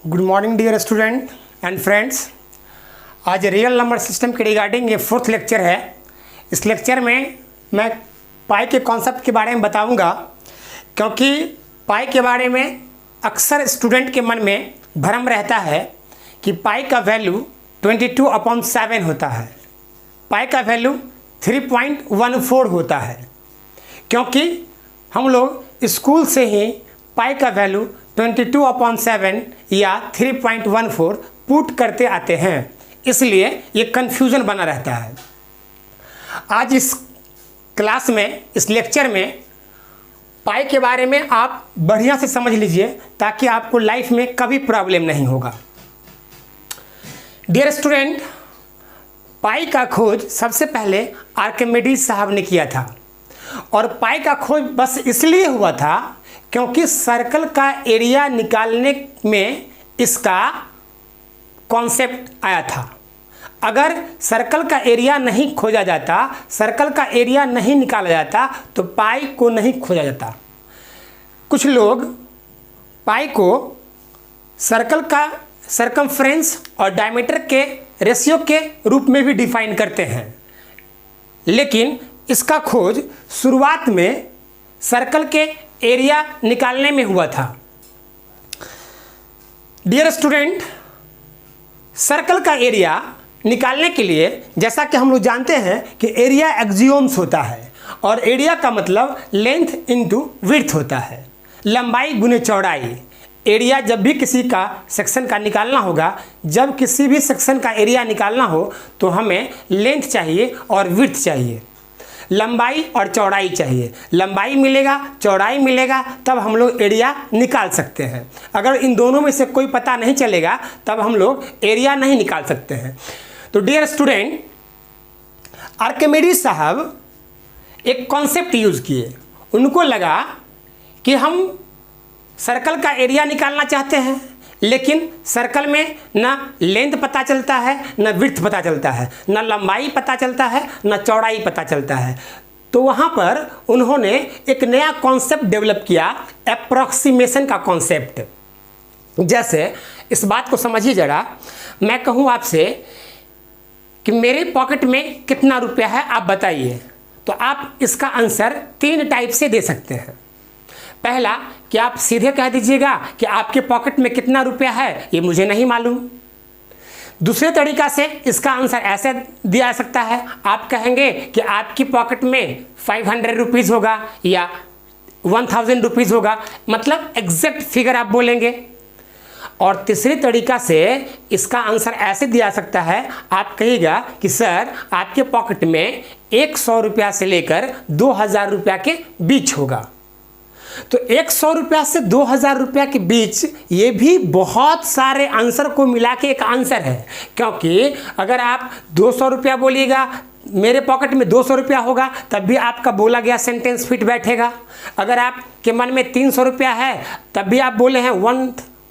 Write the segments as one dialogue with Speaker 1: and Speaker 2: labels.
Speaker 1: Good morning dear student and friends. आज real number system के regarding ये fourth lecture है। इस लेक्चर में मैं पाई के कॉन्सेप्ट के बारे में बताऊंगा, क्योंकि पाई के बारे में अक्सर स्टूडेंट के मन में भ्रम रहता है कि पाई का वैल्यू 22/7 होता है, पाई का वैल्यू 3.14 होता है, क्योंकि हम लोग स्कूल से ही पाई का वैल्यू 22/7 या 3.14 पुट करते आते हैं, इसलिए ये कन्फ्यूज़न बना रहता है। आज इस क्लास में, इस लेक्चर में पाई के बारे में आप बढ़िया से समझ लीजिए, ताकि आपको लाइफ में कभी प्रॉब्लम नहीं होगा। डियर स्टूडेंट, पाई का खोज सबसे पहले आर्किमिडीज साहब ने किया था, और पाई का खोज बस इसलिए हुआ था क्योंकि सर्कल का एरिया निकालने में इसका कॉन्सेप्ट आया था। अगर सर्कल का एरिया नहीं खोजा जाता, सर्कल का एरिया नहीं निकाला जाता, तो पाई को नहीं खोजा जाता। कुछ लोग पाई को सर्कल का सर्कमफ्रेंस और डायमीटर के रेशियो के रूप में भी डिफाइन करते हैं, लेकिन इसका खोज शुरुआत में सर्कल के एरिया निकालने में हुआ था। डियर स्टूडेंट, सर्कल का एरिया निकालने के लिए, जैसा कि हम लोग जानते हैं कि एरिया एक्सियोम्स होता है, और एरिया का मतलब लेंथ इनटू विड्थ होता है, लंबाई गुने चौड़ाई। एरिया जब भी किसी का सेक्शन का निकालना होगा, जब किसी भी सेक्शन का एरिया निकालना हो, तो हमें लेंथ चाहिए और विड्थ चाहिए, लंबाई और चौड़ाई चाहिए। लंबाई मिलेगा, चौड़ाई मिलेगा, तब हम लोग एरिया निकाल सकते हैं। अगर इन दोनों में से कोई पता नहीं चलेगा, तब हम लोग एरिया नहीं निकाल सकते हैं। तो डियर स्टूडेंट, आर्किमिडीज साहब एक कॉन्सेप्ट यूज़ किए। उनको लगा कि हम सर्कल का एरिया निकालना चाहते हैं, लेकिन सर्कल में ना लेंथ पता चलता है, ना विड्थ पता चलता है, ना लंबाई पता चलता है, ना चौड़ाई पता चलता है। तो वहाँ पर उन्होंने एक नया कॉन्सेप्ट डेवलप किया, अप्रॉक्सीमेशन का कॉन्सेप्ट। जैसे इस बात को समझिए ज़रा, मैं कहूँ आपसे कि मेरे पॉकेट में कितना रुपया है आप बताइए, तो आप इसका आंसर 3 टाइप से दे सकते हैं। पहला कि आप सीधे कह दीजिएगा कि आपके पॉकेट में कितना रुपया है ये मुझे नहीं मालूम। दूसरे तरीका से इसका आंसर ऐसे दिया जा सकता है, आप कहेंगे कि आपकी पॉकेट में 500 रुपीज़ होगा या 1000 रुपीज़ होगा, मतलब एग्जैक्ट फिगर आप बोलेंगे। और तीसरी तरीका से इसका आंसर ऐसे दिया जा सकता है, आप कहिएगा कि सर आपके पॉकेट में 100 रुपया से लेकर 2000 रुपया के बीच होगा। तो 100 रुपया से 2000 रुपया के बीच, ये भी बहुत सारे आंसर को मिला के एक आंसर है, क्योंकि अगर आप 200 रुपया बोलिएगा, मेरे पॉकेट में 200 रुपया होगा, तब भी आपका बोला गया सेंटेंस फिट बैठेगा। अगर आपके मन में 300 रुपया है, तब भी आप बोले हैं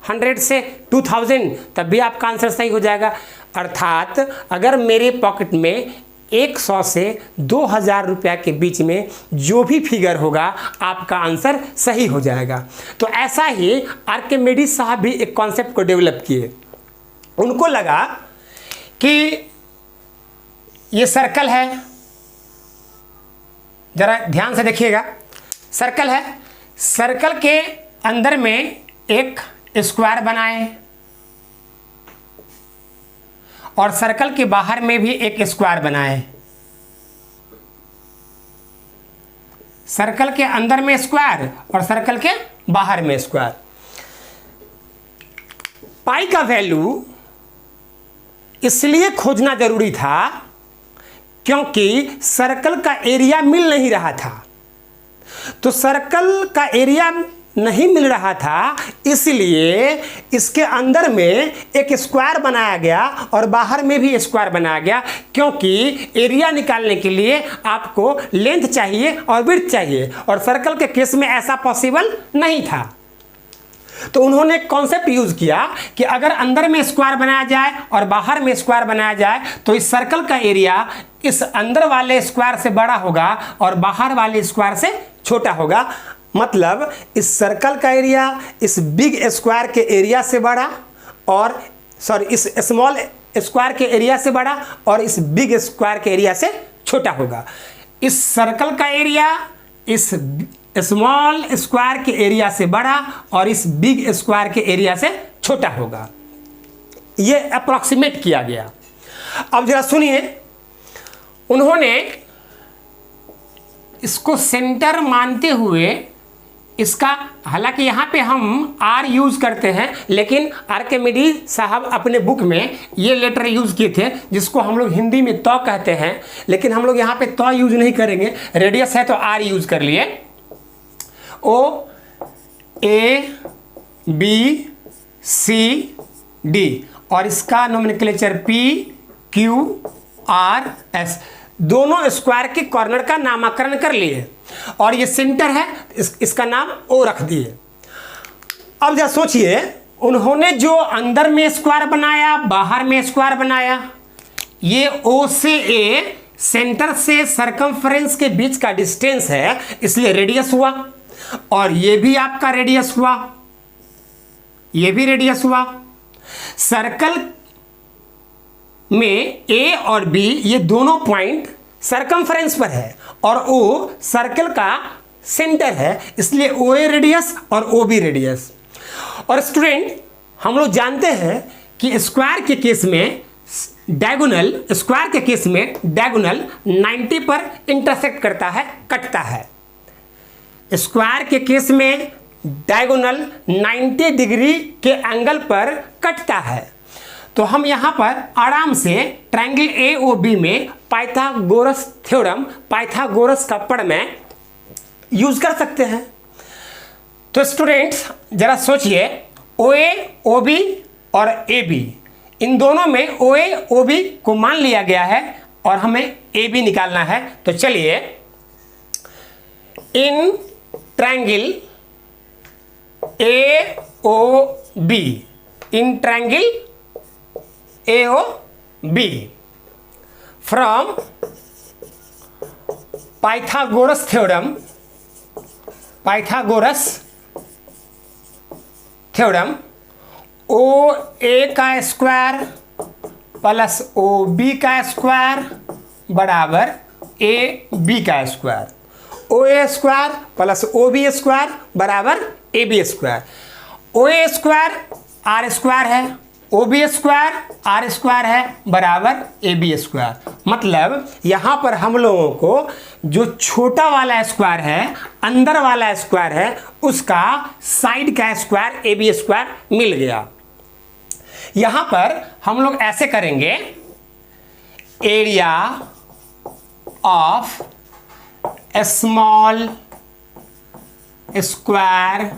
Speaker 1: 100 से 2000, तब भी आपका आंसर सही हो जाएगा। अर्थात अगर मेरे पॉकेट में 100 से 2000 रुपया के बीच में जो भी फिगर होगा, आपका आंसर सही हो जाएगा। तो ऐसा ही आर्किमिडीज साहब भी एक कॉन्सेप्ट को डेवलप किए। उनको लगा कि ये सर्कल है, जरा ध्यान से देखिएगा, सर्कल है, सर्कल के अंदर में एक स्क्वायर बनाए, और सर्कल के बाहर में भी एक स्क्वायर बनाए। सर्कल के अंदर में स्क्वायर और सर्कल के बाहर में स्क्वायर। पाई का वैल्यू इसलिए खोजना जरूरी था क्योंकि सर्कल का एरिया मिल नहीं रहा था। तो सर्कल का एरिया नहीं मिल रहा था, इसलिए इसके अंदर में एक स्क्वायर बनाया गया और बाहर में भी स्क्वायर बनाया गया, क्योंकि एरिया निकालने के लिए आपको लेंथ चाहिए और विड्थ चाहिए, और सर्कल के केस में ऐसा पॉसिबल नहीं था। तो उन्होंने कॉन्सेप्ट यूज किया कि अगर अंदर में स्क्वायर बनाया जाए और बाहर में स्क्वायर बनाया जाए, तो इस सर्कल का एरिया इस अंदर वाले स्क्वायर से बड़ा होगा और बाहर वाले स्क्वायर से छोटा होगा। मतलब इस सर्कल का एरिया इस बिग स्क्वायर के एरिया से बड़ा और सॉरी इस स्मॉल स्क्वायर के एरिया से बड़ा और इस बिग स्क्वायर के एरिया से छोटा होगा। इस सर्कल का एरिया इस स्मॉल स्क्वायर के एरिया से बड़ा और इस बिग स्क्वायर के एरिया से छोटा होगा। ये अप्रॉक्सीमेट किया गया। अब जरा सुनिए, उन्होंने इसको सेंटर मानते हुए इसका, हालांकि यहाँ पे हम आर यूज करते हैं, लेकिन आर्किमिडीज साहब अपने बुक में ये लेटर यूज किए थे जिसको हम लोग हिंदी में तो कहते हैं, लेकिन हम लोग यहाँ पे तो यूज नहीं करेंगे, रेडियस है तो आर यूज कर लिए। ओ ए बी सी डी और इसका nomenclature P Q R S, दोनों स्क्वायर के कॉर्नर का नामकरण कर लिए और ये सेंटर है, इसका नाम ओ रख दिए। अब जरा सोचिए, उन्होंने जो अंदर में स्क्वायर बनाया, बाहर में स्क्वायर बनाया, ये ओ से ए सेंटर से सरकमफ्रेंस के बीच का डिस्टेंस है, इसलिए रेडियस हुआ, और ये भी आपका रेडियस हुआ, ये भी रेडियस हुआ। सर्कल में ए और बी ये दोनों पॉइंट सरकमफ्रेंस पर है और ओ सर्कल का सेंटर है, इसलिए ओ ए रेडियस और ओ बी रेडियस। और स्टूडेंट, हम लोग जानते हैं कि स्क्वायर के केस में डायगोनल, स्क्वायर के केस में डायगोनल 90 पर इंटरसेक्ट करता है, कटता है। स्क्वायर के केस में डायगोनल 90 डिग्री के एंगल पर कटता है। तो हम यहाँ पर आराम से ट्रायंगल ए ओ बी में पाइथागोरस थ्योरम, पाइथागोरस का प्रमेय यूज कर सकते हैं। तो स्टूडेंट्स जरा सोचिए, ओ ए ओ बी और ए बी, इन दोनों में ओ ए ओ बी को मान लिया गया है और हमें ए बी निकालना है। तो चलिए, in triangle A O B, in triangle AOB from Pythagoras theorem, OA का स्क्वायर प्लस OB का स्क्वायर बराबर AB का square, OA square plus OB square बराबर AB square. OA square R square है, OB स्क्वायर R स्क्वायर है बराबर AB square. मतलब यहाँ पर हम लोगों को जो छोटा वाला स्क्वायर है, अंदर वाला स्क्वायर है, उसका साइड का स्क्वायर AB स्क्वायर मिल गया। यहाँ पर हम लोग ऐसे करेंगे, area of small square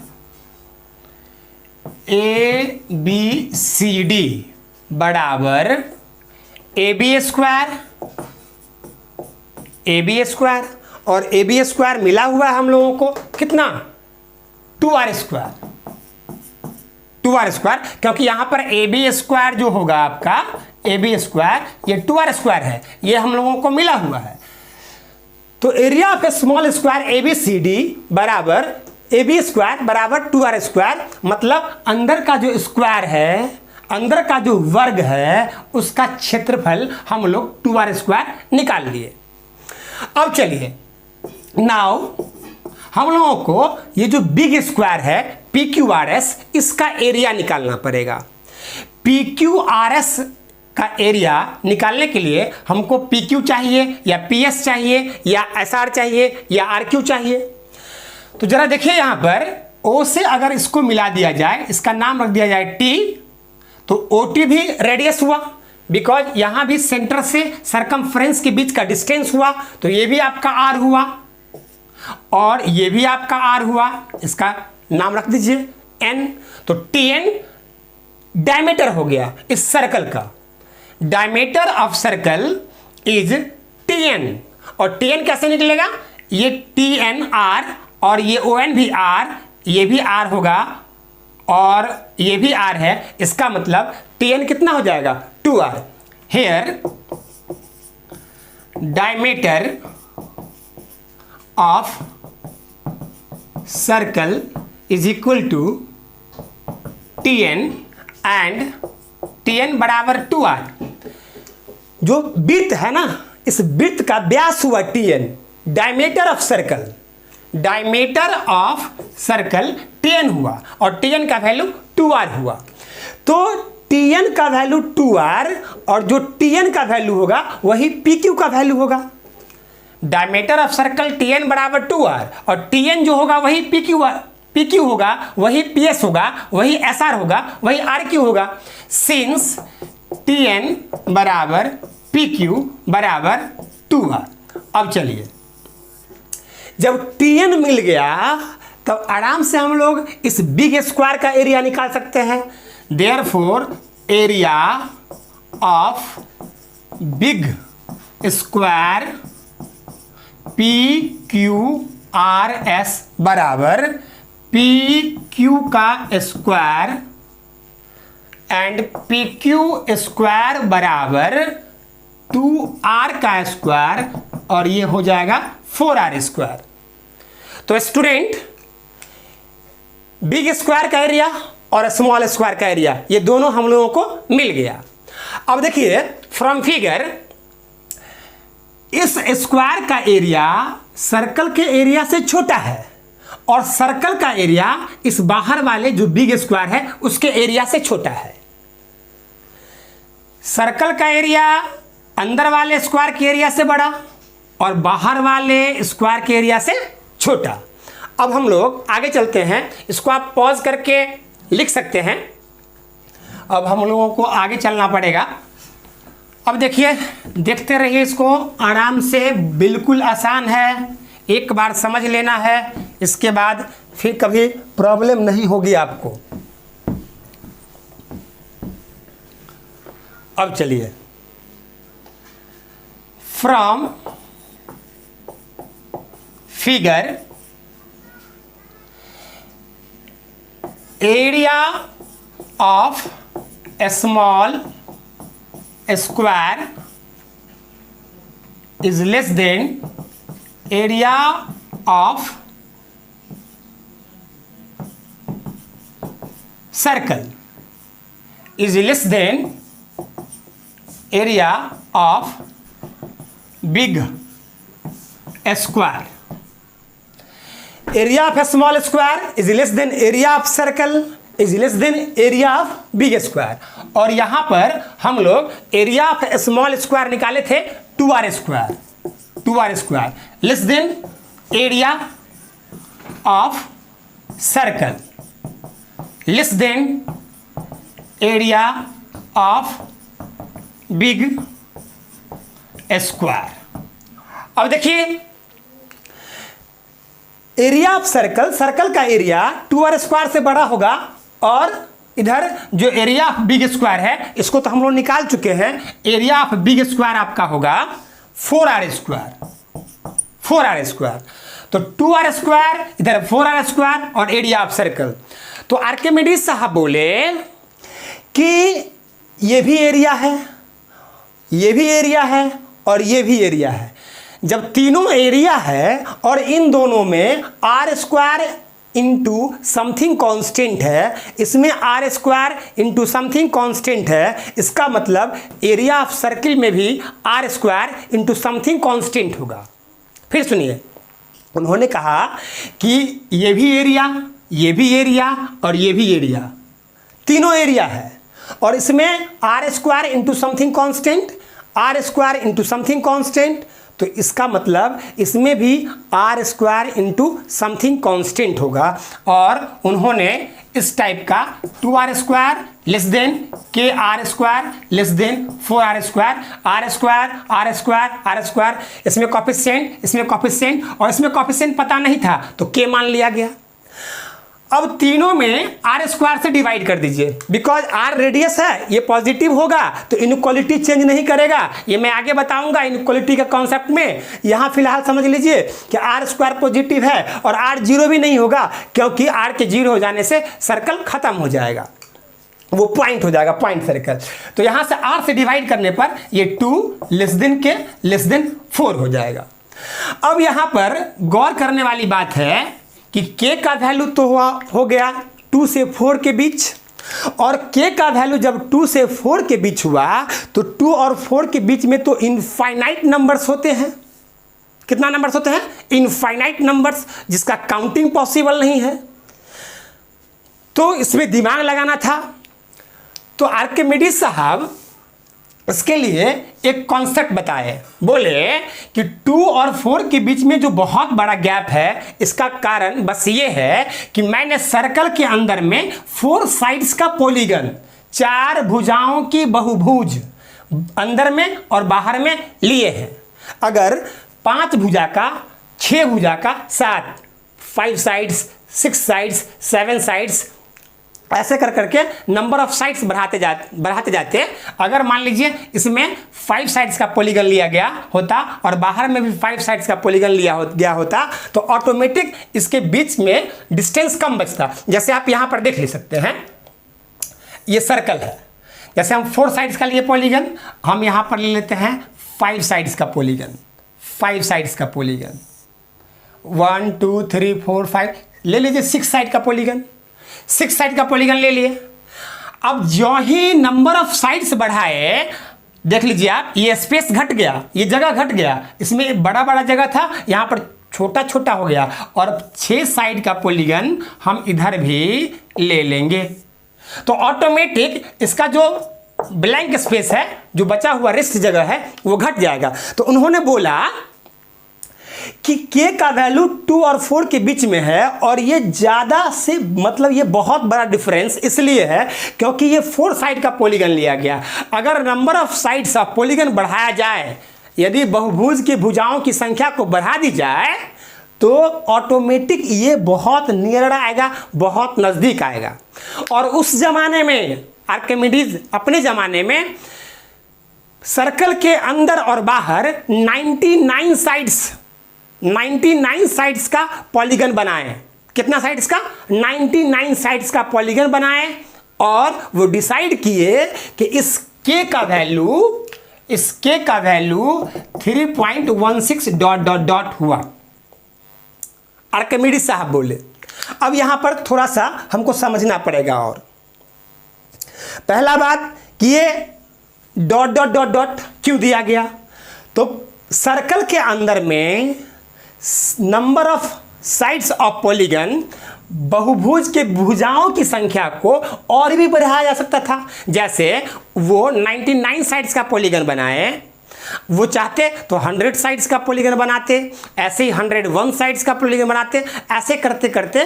Speaker 1: ABCD बराबर AB स्क्वायर और AB स्क्वायर मिला हुआ है हम लोगों को कितना, 2R स्क्वायर, क्योंकि यहां पर AB स्क्वायर जो होगा आपका, AB स्क्वायर ये 2R स्क्वायर है, ये हम लोगों को मिला हुआ है। तो area of small square ABCD बराबर AB स्क्वायर बराबर 2R स्क्वायर, मतलब अंदर का जो स्क्वायर है, अंदर का जो वर्ग है, उसका क्षेत्रफल हम लोग 2R स्क्वायर निकाल लिए। अब चलिए, नाउ हम लोगों को ये जो बिग स्क्वायर है PQRS, इसका एरिया निकालना पड़ेगा। PQRS का एरिया निकालने के लिए हमको PQ चाहिए या PS चाहिए या SR चाहिए या RQ चाहिए। तो जरा देखिए, यहां पर O से अगर इसको मिला दिया जाए, इसका नाम रख दिया जाए T, तो OT भी रेडियस हुआ, बिकॉज यहां भी सेंटर से सरकमफ्रेंस के बीच का डिस्टेंस हुआ, तो ये भी आपका R हुआ और ये भी आपका R हुआ, इसका नाम रख दीजिए N। तो TN डायमीटर हो गया इस सर्कल का, diameter of circle is TN। और TN कैसे निकलेगा, ये TNR और ये ON भी R, ये भी R होगा और ये भी R है, इसका मतलब TN कितना हो जाएगा, 2R। Here diameter of circle is equal to TN एंड Tn बराबर 2r। जो वृत्त है ना, इस वृत्त का व्यास हुआ Tn, diameter of circle, diameter of circle Tn हुआ और Tn का वैल्यू 2r हुआ। तो Tn का वैल्यू 2r और जो Tn का वैल्यू होगा वही PQ का वैल्यू होगा। डायमीटर ऑफ सर्कल Tn बराबर 2r और Tn जो होगा वही PQ होगा, वही PS होगा, वही SR होगा, वही RQ होगा। सिंस Tn बराबर PQ बराबर 2r। अब चलिए, जब Tn मिल गया तब आराम से हम लोग इस बिग स्क्वायर का एरिया निकाल सकते हैं। Therefore area of big square PQRS बराबर PQ का स्क्वायर एंड PQ स्क्वायर बराबर 2R का स्क्वायर और ये हो जाएगा 4R स्क्वायर। तो स्टूडेंट, बिग स्क्वायर का एरिया और स्मॉल स्क्वायर का एरिया ये दोनों हम लोगों को मिल गया। अब देखिए फ्रॉम फिगर, इस स्क्वायर का एरिया सर्कल के एरिया से छोटा है और सर्कल का एरिया इस बाहर वाले जो बिग स्क्वायर है उसके एरिया से छोटा है। सर्कल का एरिया अंदर वाले स्क्वायर के एरिया से बड़ा और बाहर वाले स्क्वायर के एरिया से छोटा। अब हम लोग आगे चलते हैं, इसको आप पॉज करके लिख सकते हैं। अब हम लोगों को आगे चलना पड़ेगा। अब देखिए, देखते रहिए इसको आराम से, बिल्कुल आसान है, एक बार समझ लेना है, इसके बाद फिर कभी प्रॉब्लम नहीं होगी आपको। अब चलिए, from figure area of a small square is less than area of circle is less than area of big square. Area of a small square is less than area of circle is less than area of big square। और यहां पर हम लोग area of small square निकाले थे 2r square, 2r square less then area of circle less than area of big square. अब देखिए, area of circle, circle का एरिया 2r स्क्वायर से बड़ा होगा और इधर जो एरिया ऑफ बिग स्क्वायर है इसको तो हम लोग निकाल चुके हैं। एरिया ऑफ बिग स्क्वायर आपका होगा 4r स्क्वायर, 4r स्क्वायर। तो 2r स्क्वायर इधर 4r स्क्वायर और एरिया ऑफ सर्कल। तो आर्किमिडीज साहब बोले कि ये भी एरिया है, ये भी एरिया है और ये भी एरिया है। जब तीनों एरिया है और इन दोनों में r square into something constant है, इसमें R square into something constant है, इसका मतलब एरिया ऑफ सर्किल में भी R square into something constant होगा। फिर सुनिए, उन्होंने कहा कि ये भी एरिया, ये भी एरिया और ये भी एरिया, तीनों एरिया है और इसमें R square into something constant, R square into something constant, तो इसका मतलब इसमें भी R square into something constant होगा। और उन्होंने इस टाइप का 2r square less than K R square less than 4r square, R square R square R square, इसमें कॉफिशिएंट, इसमें कॉफिशिएंट और इसमें कॉफिशिएंट पता नहीं था तो के मान लिया गया। अब तीनों में आर स्क्वायर से डिवाइड कर दीजिए, बिकॉज आर रेडियस है, ये पॉजिटिव होगा तो इनइक्वालिटी चेंज नहीं करेगा। ये मैं आगे बताऊंगा इनइक्वालिटी के कॉन्सेप्ट में। यहाँ फिलहाल समझ लीजिए कि आर स्क्वायर पॉजिटिव है और आर जीरो भी नहीं होगा, क्योंकि आर के जीरो हो जाने से सर्कल खत्म हो जाएगा, वो पॉइंट हो जाएगा, पॉइंट सर्कल। तो यहाँ से आर से डिवाइड करने पर ये 2 लेस देन के लेस देन 4 हो जाएगा। अब यहाँ पर गौर करने वाली बात है कि k का वैल्यू तो हो गया 2 से 4 के बीच, और k का वैल्यू जब 2 से 4 के बीच हुआ तो 2 और 4 के बीच में तो इनफाइनाइट नंबर्स होते हैं। कितना नंबर्स होते हैं? इनफाइनाइट नंबर्स, जिसका काउंटिंग पॉसिबल नहीं है। तो इसमें दिमाग लगाना था। तो आर्किमिडीज साहब इसके लिए एक कॉन्सेप्ट बताए, बोले कि 2 और 4 के बीच में जो बहुत बड़ा गैप है, इसका कारण बस ये है कि मैंने सर्कल के अंदर में 4 साइड्स का पॉलीगन, 4 भुजाओं की बहुभुज अंदर में और बाहर में लिए हैं। अगर 5 भुजा का, 6 भुजा का 7, 5 साइड्स, 6 साइड्स, 7 साइड्स, ऐसे कर करके नंबर ऑफ साइड्स बढ़ाते जाते। अगर मान लीजिए इसमें 5 साइड्स का पॉलीगन लिया गया होता और बाहर में भी 5 साइड्स का पॉलीगन लिया गया होता तो ऑटोमेटिक इसके बीच में डिस्टेंस कम बचता। जैसे आप यहां पर देख ले सकते हैं, ये सर्कल है। जैसे हम 4 साइड्स का लिए पॉलीगन, हम यहां पर ले लेते हैं 5 साइड्स का पॉलीगन। 5 साइड्स का पॉलीगन 1 2 3 4 5, ले लीजिए 6 साइड का पॉलीगन। 6 साइड का पॉलीगन ले लिए। अब जो ही नंबर ऑफ साइड्स बढ़ाए, देख लीजिए आप, ये स्पेस घट गया, ये जगह घट गया। इसमें बड़ा बड़ा जगह था, यहां पर छोटा छोटा हो गया। और 6 साइड का पॉलीगन हम इधर भी ले लेंगे तो ऑटोमेटिक इसका जो ब्लैंक स्पेस है, जो बचा हुआ रिक्त जगह है, वो घट जाएगा। तो उन्होंने बोला कि k का वैल्यू 2 और 4 के बीच में है और ये ज़्यादा से मतलब ये बहुत बड़ा डिफरेंस इसलिए है क्योंकि ये 4 साइड का पॉलीगन लिया गया। अगर number of sides of polygon बढ़ाया जाए, यदि बहुभुज की भुजाओं की संख्या को बढ़ा दी जाए तो ऑटोमेटिक ये बहुत नियर आएगा, बहुत नज़दीक आएगा। और उस जमाने में आर्किमिडीज अपने ज़माने में सर्कल के अंदर और बाहर 99 साइड्स का पॉलीगन बनाए। कितना साइड्स का? 99 साइड्स का पॉलीगन बनाए और वो डिसाइड किए कि इस k का वैल्यू 3.16 डॉट डॉट डॉट हुआ। आर्किमिडीज साहब बोले। अब यहां पर थोड़ा सा हमको समझना पड़ेगा। और पहला बात कि ये डॉट डॉट डॉट डॉट क्यों दिया गया? तो सर्कल के अंदर में number of sides of polygon, बहुभुज के भुजाओं की संख्या को और भी बढ़ाया जा सकता था। जैसे वो 99 साइड्स का पॉलीगन बनाए, वो चाहते तो 100 साइड्स का पॉलीगन बनाते, ऐसे ही 101 साइड्स का पॉलीगन बनाते। ऐसे करते करते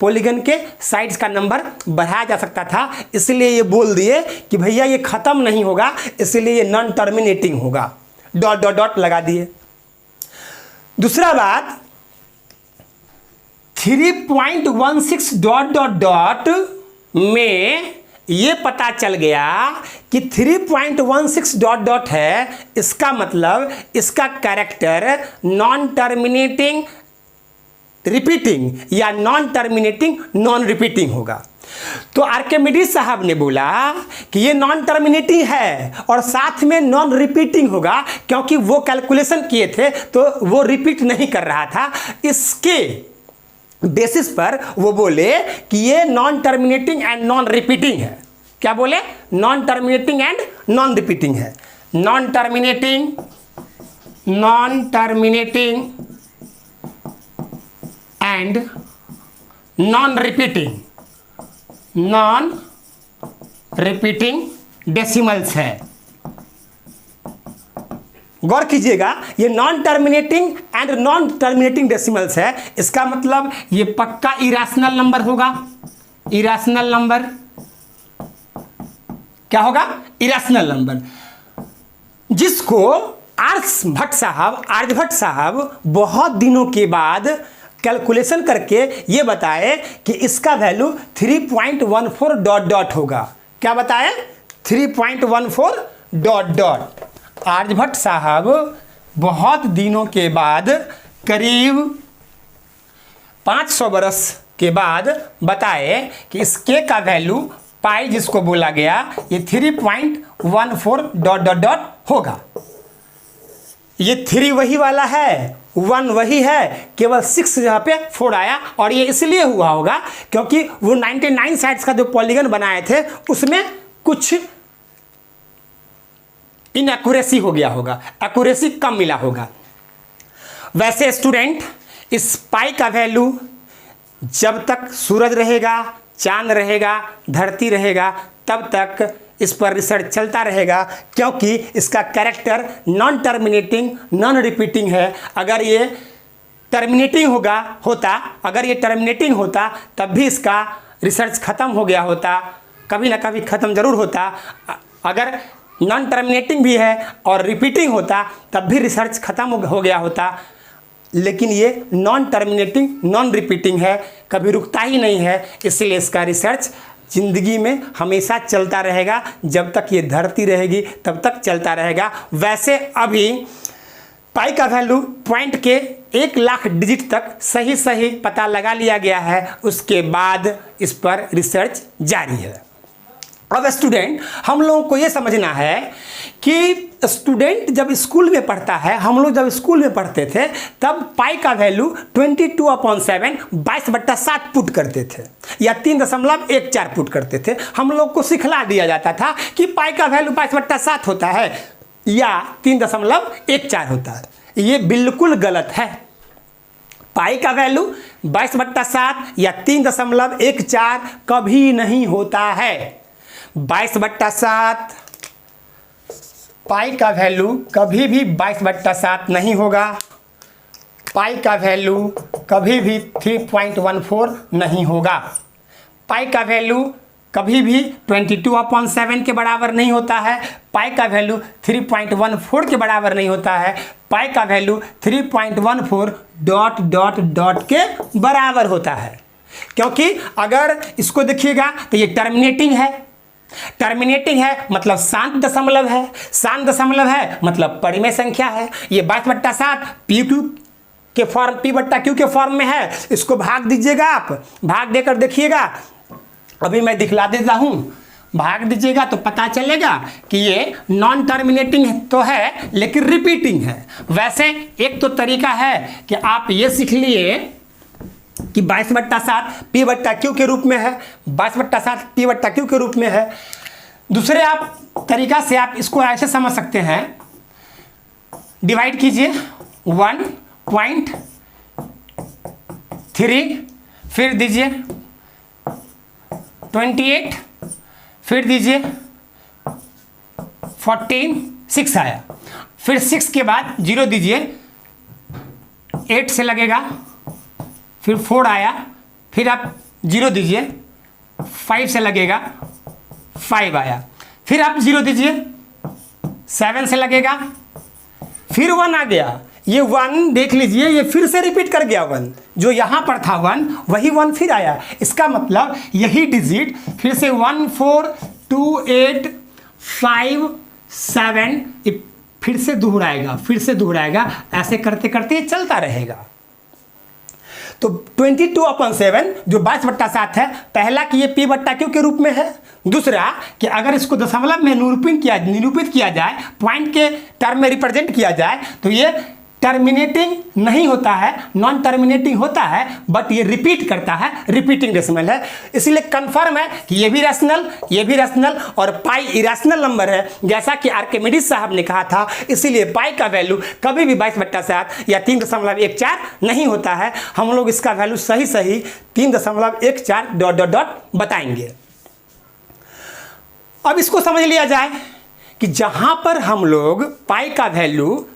Speaker 1: पॉलीगन के साइड्स का नंबर बढ़ाया जा सकता था। इसलिए ये बोल दिए कि भैया ये खत्म नहीं होगा, इसलिए ये नॉन टर्मिनेटिंग होगा, डॉट डॉट डॉट लगा दिए। दूसरा बात, 3.16 डॉट डॉट डॉट में ये पता चल गया कि 3.16 डॉट डॉट है, इसका मतलब इसका कैरेक्टर नॉन टर्मिनेटिंग रिपीटिंग या नॉन टर्मिनेटिंग नॉन रिपीटिंग होगा। तो आर्किमिडीज साहब ने बोला कि ये नॉन टर्मिनेटिंग है और साथ में नॉन रिपीटिंग होगा, क्योंकि वो कैलकुलेशन किए थे तो वो रिपीट नहीं कर रहा था। इसके बेसिस पर वो बोले कि ये non terminating and non repeating है। क्या बोले? Non terminating and non repeating है। Non terminating and non repeating decimals है। गौर कीजिएगा, ये non terminating and non terminating decimals है। इसका मतलब ये पक्का इरेशनल नंबर होगा। इरेशनल नंबर क्या होगा? इरेशनल नंबर, जिसको आर्यभट्ट साहब बहुत दिनों के बाद कैलकुलेशन करके ये बताए कि इसका वैल्यू 3.14 डॉट डॉट होगा। क्या बताए? 3.14 डॉट डॉट। आर्यभट्ट साहब बहुत दिनों के बाद, करीब 500 बरस के बाद बताए कि इस k का वैल्यू पाई, जिसको बोला गया, ये 3.14 डॉट डॉट डॉट होगा। ये 3 वही वाला है 1 वही है, केवल 6 जगह पे 4 आया। और ये इसलिए हुआ होगा क्योंकि वो 99 साइड्स का जो पॉलीगन बनाए थे उसमें कुछ इनएक्यूरेसी हो गया होगा, एक्यूरेसी कम मिला होगा। वैसे स्टूडेंट, इस पाई का वैल्यू जब तक सूरज रहेगा, चांद रहेगा, धरती रहेगा, तब तक इस पर रिसर्च चलता रहेगा, क्योंकि इसका character non terminating, non repeating है। अगर ये टर्मिनेटिंग अगर ये टर्मिनेटिंग होता तब भी इसका रिसर्च खत्म हो गया होता, कभी ना कभी खत्म जरूर होता। अगर नॉन टर्मिनेटिंग भी है और रिपीटिंग होता तब भी रिसर्च खत्म हो गया होता। लेकिन ये नॉन टर्मिनेटिंग, नॉन रिपीटिंग है, कभी रुकता ही नहीं है, इसलिए इसका रिसर्च जिंदगी में हमेशा चलता रहेगा। जब तक ये धरती रहेगी तब तक चलता रहेगा। वैसे अभी पाई का वैल्यू पॉइंट के 1 लाख डिजिट तक सही पता लगा लिया गया है, उसके बाद इस पर रिसर्च जारी है। अब स्टूडेंट, हम लोगों को ये समझना है कि स्टूडेंट जब स्कूल में पढ़ता है, हम लोग जब स्कूल में पढ़ते थे तब पाई का वैल्यू 22/7 22/7 पुट करते थे या 3.14 पुट करते थे। हम लोग को सिखला दिया जाता था कि पाई का वैल्यू 22/7 होता है या 3.14 होता है। ये बिल्कुल गलत है। पाई का वैल्यू 22/7 या 3.14 कभी नहीं होता है। 22/7 पाई का वैल्यू कभी भी 22/7 नहीं होगा। पाई का वैल्यू कभी भी 3.14 नहीं होगा। पाई का वैल्यू कभी भी 22/7 के बराबर नहीं होता है। पाई का वैल्यू 3.14 के बराबर नहीं होता है। पाई का वैल्यू 3.14 ... के बराबर होता है। क्योंकि अगर इसको देखिएगा तो ये टर्मिनेटिंग है मतलब शांत दशमलव है, शांत दशमलव है मतलब परिमेय संख्या है। ये 22/7 p/q के फॉर्म, p/q के फॉर्म में है। इसको भाग दीजिएगा, आप भाग देकर देखिएगा। अभी मैं दिखला देता हूं, भाग दीजिएगा तो पता चलेगा कि ये नॉन टर्मिनेटिंग तो है लेकिन रिपीटिंग है। वैसे एक तो तरीका है कि आप ये सीख लिए कि 22/7 p/q के रूप में है, 22/7 p/q के रूप में है। दूसरे आप तरीका से आप इसको ऐसे समझ सकते हैं, डिवाइड कीजिए 1.3, फिर दीजिए 28, फिर दीजिए 14, 6 आया। फिर 6 के बाद 0 दीजिए, 8 से लगेगा, फिर 4 आया, फिर आप 0 दीजिए, 5 से लगेगा, 5 आया, फिर आप 0 दीजिए, 7 से लगेगा, फिर 1 आ गया। ये 1 देख लीजिए, ये फिर से रिपीट कर गया 1, जो यहाँ पर था 1 वही 1 फिर आया। इसका मतलब यही डिजिट फिर से 1 4 2 8 5 7 फिर से दोहराएगा, ऐसे करते करते ये चलता रहेगा। तो 22/7 जो 22/7 है, पहला कि ये p/q के रूप में है। दूसरा कि अगर इसको दशमलव में निरूपित किया जाए, पॉइंट के टर्म में रिप्रेजेंट किया जाए, तो ये टर्मिनेटिंग नहीं होता है, नॉन टर्मिनेटिंग होता है, बट ये रिपीट करता है, रिपीटिंग डेसिमल है। इसलिए कंफर्म है कि ये भी रैशनल और पाई इरेशनल नंबर है, जैसा कि आर्किमिडीज साहब ने कहा था। इसीलिए पाई का वैल्यू कभी भी 22/7 या 3.14 नहीं होता है। हम लोग इसका वैल्यू सही 3.14 ... बताएंगे। अब इसको समझ लिया जाए कि जहां पर हम लोग पाई का वैल्यू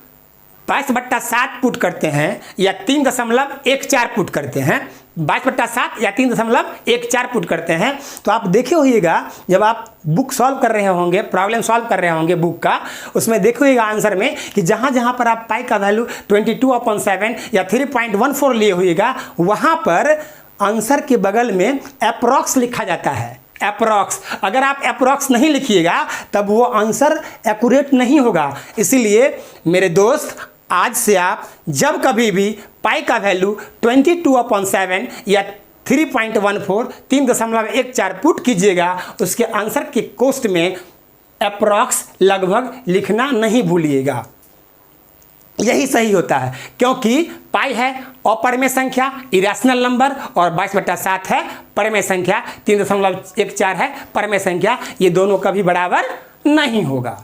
Speaker 1: 22/7 पुट करते हैं या 3.14 पुट करते हैं, 22/7 या 3.14 पुट करते हैं, तो आप देखे होइएगा जब आप बुक सॉल्व कर रहे होंगे, प्रॉब्लम सॉल्व कर रहे होंगे बुक का, उसमें देखिएगा आंसर में कि जहाँ जहाँ पर आप पाई का वैल्यू 22/7 या 3.14 लिए होइएगा, वहाँ पर आंसर के बगल में अप्रॉक्स लिखा जाता है। अप्रॉक्स, अगर आप अप्रॉक्स नहीं लिखिएगा तब वो आंसर एक्यूरेट नहीं होगा। इसीलिए मेरे दोस्त, आज से आप जब कभी भी पाई का वैल्यू 22/7 या 3.14 पुट कीजिएगा, उसके आंसर के कोष्ठ में अप्रॉक्स लगभग लिखना नहीं भूलिएगा। यही सही होता है, क्योंकि पाई है अपरिमेय संख्या इरेशनल नंबर और 22/7 है परिमेय संख्या, 3.14 है परिमेय संख्या, ये दोनों कभी बराबर नहीं होगा।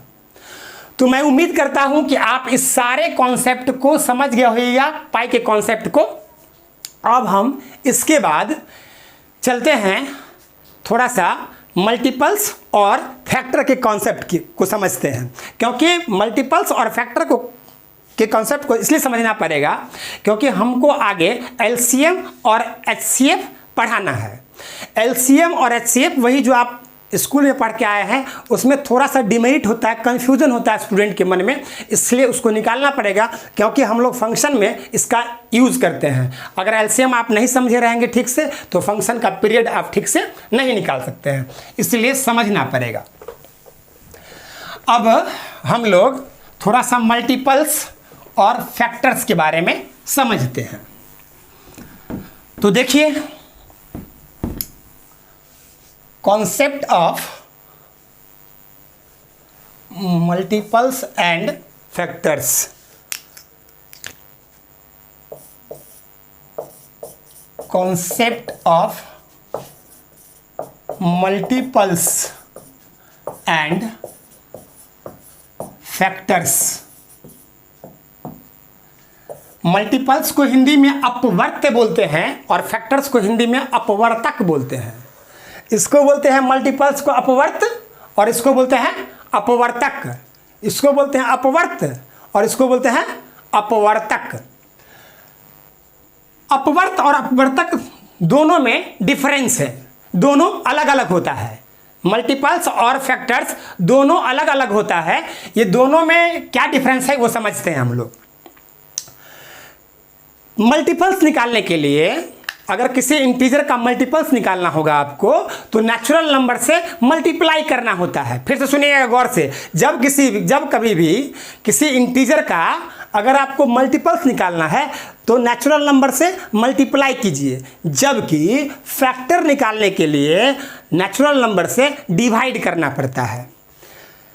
Speaker 1: तो मैं उम्मीद करता हूं कि आप इस सारे कॉन्सेप्ट को समझ गए होइएगा, पाई के कॉन्सेप्ट को। अब हम इसके बाद चलते हैं थोड़ा सा मल्टीपल्स और फैक्टर के कॉन्सेप्ट को समझते हैं, क्योंकि मल्टीपल्स और फैक्टर के कॉन्सेप्ट को इसलिए समझना पड़ेगा क्योंकि हमको आगे एलसीएम और एचसीएफ पढ़ाना है। एलसीएम और एचसीएफ वही जो आप स्कूल में पढ़ के आए हैं, उसमें थोड़ा सा डिमेरिट होता है, कंफ्यूजन होता है स्टूडेंट के मन में, इसलिए उसको निकालना पड़ेगा, क्योंकि हम लोग फंक्शन में इसका यूज़ करते हैं। अगर एलसीएम आप नहीं समझे रहेंगे ठीक से तो फंक्शन का पीरियड आप ठीक से नहीं निकाल सकते हैं, इसलिए समझना पड़ेगा। अब हम लोग थोड़ा सा मल्टीपल्स और फैक्टर्स के बारे में समझते हैं। तो देखिए, concept of multiples and factors. Concept of multiples and factors. Multiples को हिंदी में अपवर्त्य बोलते हैं और फैक्टर्स को हिंदी में अपवर्तक बोलते हैं। इसको बोलते हैं मल्टीपल्स को अपवर्त और इसको बोलते हैं अपवर्तक। इसको बोलते हैं अपवर्त और इसको बोलते हैं अपवर्तक। अपवर्त और अपवर्तक दोनों में डिफरेंस है, दोनों अलग अलग होता है। मल्टीपल्स और फैक्टर्स दोनों अलग अलग होता है। ये दोनों में क्या डिफरेंस है वो समझते हैं हम लोग। मल्टीपल्स निकालने के लिए अगर किसी इंटीजर का मल्टीपल्स निकालना होगा आपको तो नेचुरल नंबर से मल्टीप्लाई करना होता है। फिर से सुनिएगा गौर से, जब कभी भी किसी इंटीजर का अगर आपको मल्टीपल्स निकालना है तो नेचुरल नंबर से मल्टीप्लाई कीजिए, जबकि फैक्टर निकालने के लिए नेचुरल नंबर से डिवाइड करना पड़ता है।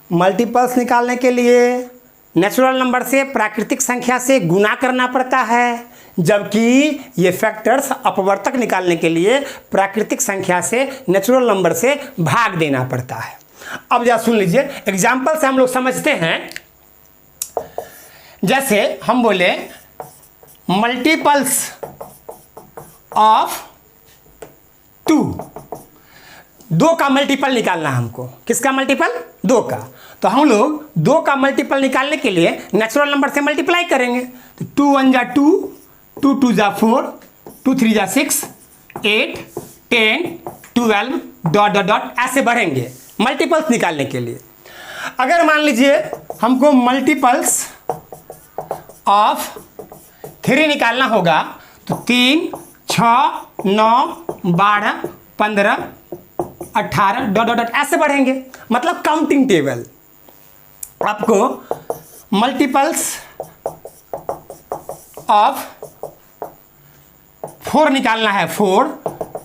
Speaker 1: मल्टीपल्स निकालने के लिए नेचुरल नंबर से प्राकृतिक संख्या से गुना करना पड़ता है, जबकि ये फैक्टर्स अपवर्तक निकालने के लिए प्राकृतिक संख्या से नेचुरल नंबर से भाग देना पड़ता है। अब जरा सुन लीजिए, एग्जाम्पल से हम लोग समझते हैं। जैसे हम बोले मल्टीपल्स ऑफ 2, 2 का मल्टीपल निकालना है हमको। किसका मल्टीपल? 2 का। तो हम लोग 2 का मल्टीपल निकालने के लिए नेचुरल नंबर से मल्टीप्लाई करेंगे। तो 2 1 जा 2, 2 2 जा 4, 2 3 जा 6, 8 10 12 डॉट डॉट डॉट ऐसे बढ़ेंगे मल्टीपल्स निकालने के लिए। अगर मान लीजिए हमको मल्टीपल्स ऑफ 3 निकालना होगा तो 3 6 9 12 15 18 डॉट डॉट डॉट ऐसे बढ़ेंगे, मतलब काउंटिंग टेबल। आपको मल्टीपल्स ऑफ 4 निकालना है, 4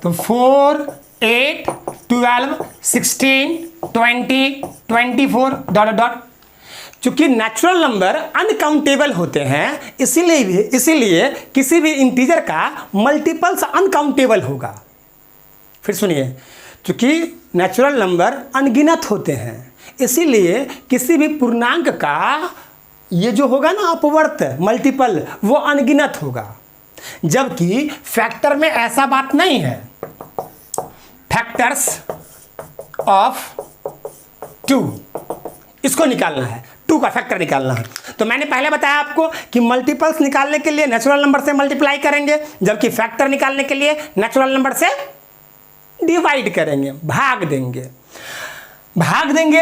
Speaker 1: तो 4 8 12 16 20 24 डॉट डॉट। चूंकि नेचुरल नंबर अनकाउंटेबल होते हैं, इसीलिए किसी भी इंटीजर का मल्टीपल्स अनकाउंटेबल होगा। फिर सुनिए, चूंकि नेचुरल नंबर अनगिनत होते हैं, इसीलिए किसी भी पूर्णांक का ये जो होगा ना अपवर्त मल्टीपल, वो अनगिनत होगा, जबकि फैक्टर में ऐसा बात नहीं है। फैक्टर्स ऑफ 2 इसको निकालना है, 2 का फैक्टर निकालना है। तो मैंने पहले बताया आपको कि मल्टीपल्स निकालने के लिए नेचुरल नंबर से मल्टीप्लाई करेंगे, जबकि फैक्टर निकालने के लिए नेचुरल नंबर से डिवाइड करेंगे, भाग देंगे।